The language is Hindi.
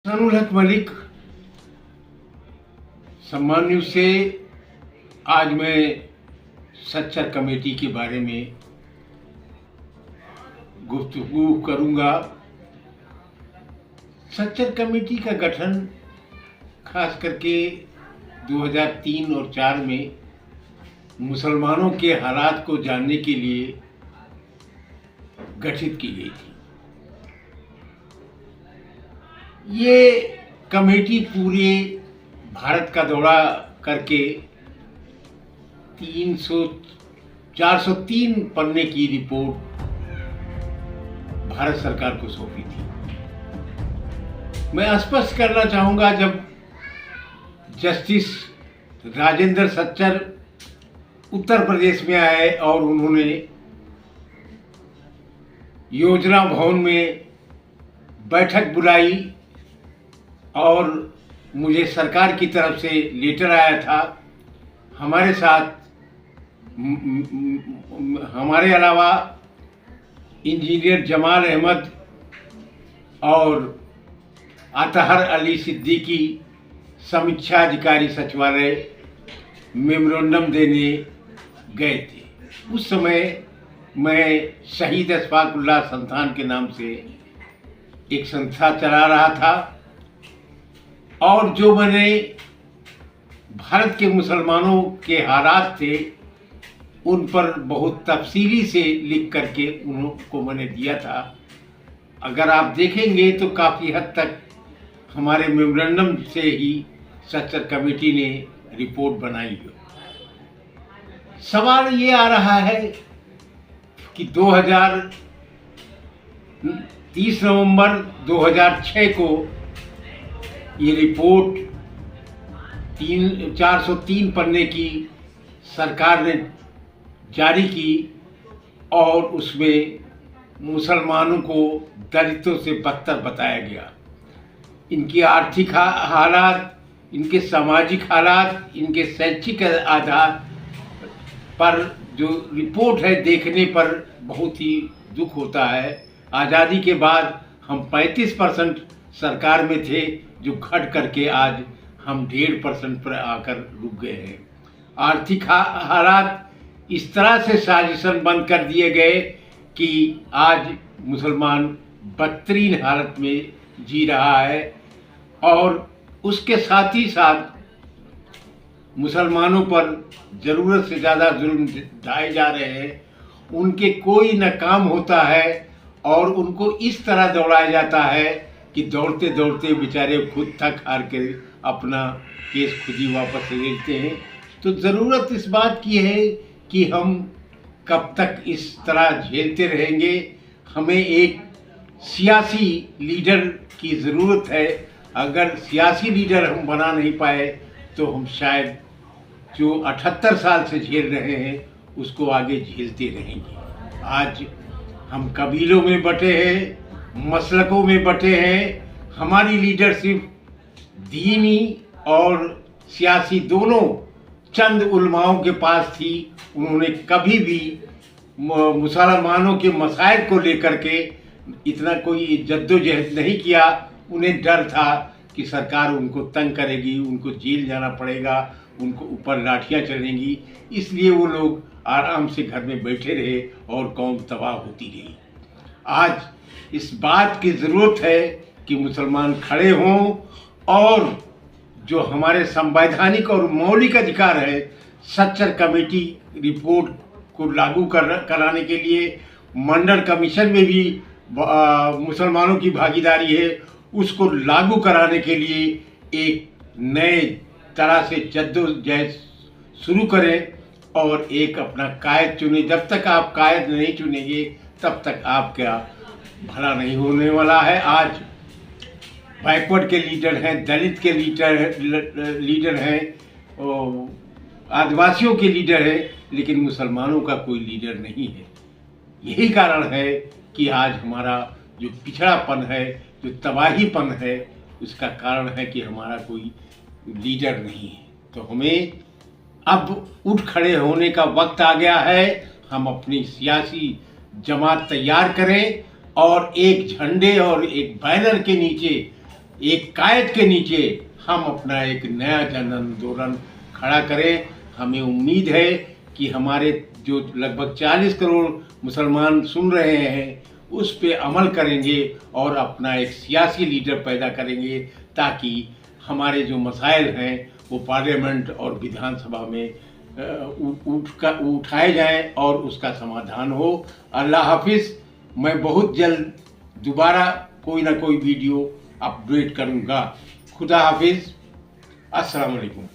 हसनुल हक मलिक सम्मान न्यूज़ से आज मैं सच्चर कमेटी के बारे में गुफ्तगू करूंगा। सच्चर कमेटी का गठन खास करके 2003 और 4 में मुसलमानों के हालात को जानने के लिए गठित की गई थी। ये कमेटी पूरे भारत का दौरा करके 403 पन्ने की रिपोर्ट भारत सरकार को सौंपी थी। मैं स्पष्ट करना चाहूंगा, जब जस्टिस राजेंद्र सच्चर उत्तर प्रदेश में आए और उन्होंने योजना भवन में बैठक बुलाई और मुझे सरकार की तरफ से लेटर आया था। हमारे साथ हमारे अलावा इंजीनियर जमाल अहमद और अतहर अली सिद्दीकी समीक्षा अधिकारी सचिवालय मेमोरेंडम देने गए थे। उस समय मैं शहीद अशफाकुल्लाह संस्थान के नाम से एक संस्था चला रहा था और जो मैंने भारत के मुसलमानों के हालात थे उन पर बहुत तफसीली से लिख करके उनको मैंने दिया था। अगर आप देखेंगे तो काफ़ी हद तक हमारे मेमोरेंडम से ही सच्चर कमेटी ने रिपोर्ट बनाई है। सवाल ये आ रहा है कि 30 नवंबर 2006 को ये रिपोर्ट 403 पन्ने की सरकार ने जारी की और उसमें मुसलमानों को दलितों से बदतर बताया गया। इनकी आर्थिक हालात, इनके सामाजिक हालात, इनके शैक्षिक आधार पर जो रिपोर्ट है देखने पर बहुत ही दुख होता है। आज़ादी के बाद हम 35% सरकार में थे, जो घट करके आज हम 1.5% पर आकर रुक गए हैं। आर्थिक हालात इस तरह से साजिशन बंद कर दिए गए कि आज मुसलमान बदतरीन हालत में जी रहा है और उसके साथ ही साथ मुसलमानों पर ज़रूरत से ज़्यादा जुल्म ढाए जा रहे हैं। उनके कोई न काम होता है और उनको इस तरह दौड़ाया जाता है कि दौड़ते दौड़ते बेचारे खुद थक हार के अपना केस खुद ही वापस ले लेते हैं। तो ज़रूरत इस बात की है कि हम कब तक इस तरह झेलते रहेंगे। हमें एक सियासी लीडर की ज़रूरत है। अगर सियासी लीडर हम बना नहीं पाए तो हम शायद जो 78 साल से झेल रहे हैं उसको आगे झेलते रहेंगे। आज हम कबीलों में बटे हैं, मसलकों में बटे हैं। हमारी लीडरशिप दीनी और सियासी दोनों चंद उलमाओं के पास थी। उन्होंने कभी भी मुसलमानों के मसाइल को लेकर के इतना कोई जद्दोजहद नहीं किया। उन्हें डर था कि सरकार उनको तंग करेगी, उनको जेल जाना पड़ेगा, उनको ऊपर लाठियां चलेंगी, इसलिए वो लोग आराम से घर में बैठे रहे और कौम तबाह होती रही। आज इस बात की ज़रूरत है कि मुसलमान खड़े हों और जो हमारे संवैधानिक और मौलिक अधिकार है, सच्चर कमेटी रिपोर्ट को लागू कराने के लिए मंडल कमीशन में भी मुसलमानों की भागीदारी है, उसको लागू कराने के लिए एक नए तरह से जद्दोजहद शुरू करें और एक अपना कायद चुने। जब तक आप कायद नहीं चुनेंगे तब तक आपका भला नहीं होने वाला है। आज बैकवर्ड के लीडर हैं, दलित के लीडर हैं, आदिवासियों के लीडर हैं, लेकिन मुसलमानों का कोई लीडर नहीं है। यही कारण है कि आज हमारा जो पिछड़ापन है, जो तबाहीपन है, उसका कारण है कि हमारा कोई लीडर नहीं है। तो हमें अब उठ खड़े होने का वक्त आ गया है। हम अपनी सियासी जमात तैयार करें और एक झंडे और एक बैनर के नीचे एक कायद के नीचे हम अपना एक नया जन आंदोलन खड़ा करें। हमें उम्मीद है कि हमारे जो लगभग 40 करोड़ मुसलमान सुन रहे हैं उस पे अमल करेंगे और अपना एक सियासी लीडर पैदा करेंगे, ताकि हमारे जो मसाइल हैं वो पार्लियामेंट और विधानसभा में उठाए जाएं और उसका समाधान हो। अल्लाह हाफिज़। मैं बहुत जल्द दोबारा कोई ना कोई वीडियो अपडेट करूँगा। खुदा हाफिज़। अस्सलाम वालेकुम।